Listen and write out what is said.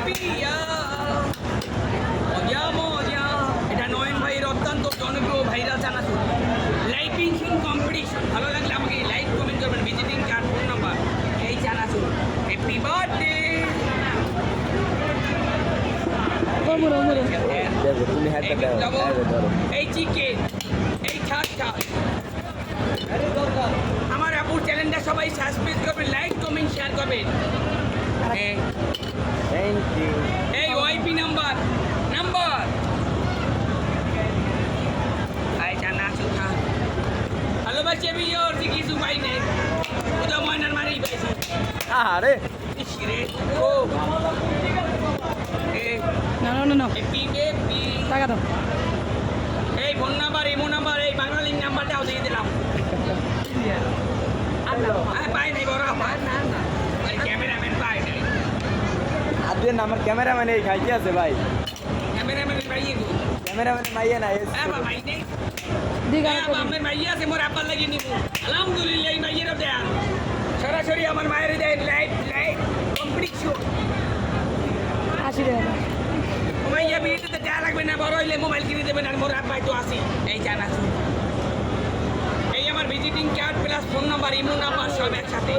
পিয়া মজা মজা এটা নয়ন ভাইয়ের অত্যন্ত জনপ্রিয় ভাইরাল চানাচুর লাইভ ইনশিন কম্পিটিশন ভালো লাগলে আমাকে লাইক কমেন্ট করবেন ভিজিটিং কার্ড ফোন নাম্বার এই চানাচুর হ্যাপি বার্থডে এই চিকেন এই ছাট আমার আপুর চ্যানেলটা সবাই সাবস্ক্রাইব করবেন লাইক কমেন্ট শেয়ার করবেন থ্যাংক ইউ। এই ওয়াইপি নাম্বার আইটা না সুখা ভালোবাসে বিয়োর কিছু পাই নেই ওটা ময়নার মারেই পাইছি আরে ইসরে ও না হ্যাপি বেবি টাকা দাও এই ফোন নাম্বার ইমো নাম্বার এই বাঙালির নাম্বারটাও দিয়ে দিলাম পাই নাই বড় ক্যামেরাম্যান পাই নাই আদিন আমার ক্যামেরাম্যান এই খাইতে আছে ভাই। ক্যামেরাম্যান পাইয়ে গো ক্যামেরাম্যান মাইয়া না হ্যাঁ ভাই নেই দিগা আমার মাইয়া আছে মোর আব্বার লাগিয়ে নিব আলহামদুলিল্লাহ এই মাইয়েরও দেন সরাসরি আমার মায়ের দেন লাইভ কম্পিটিশন 80 টাকা মাইয়া বিয়েতে দেয়া লাগবে না বড় হইলে মোবাইল কিনে দেবেন আর মোর আব্বাই তো আসি এই জানাচ্ছি এই আমার visiting card plus phone number imo number সব একসাথে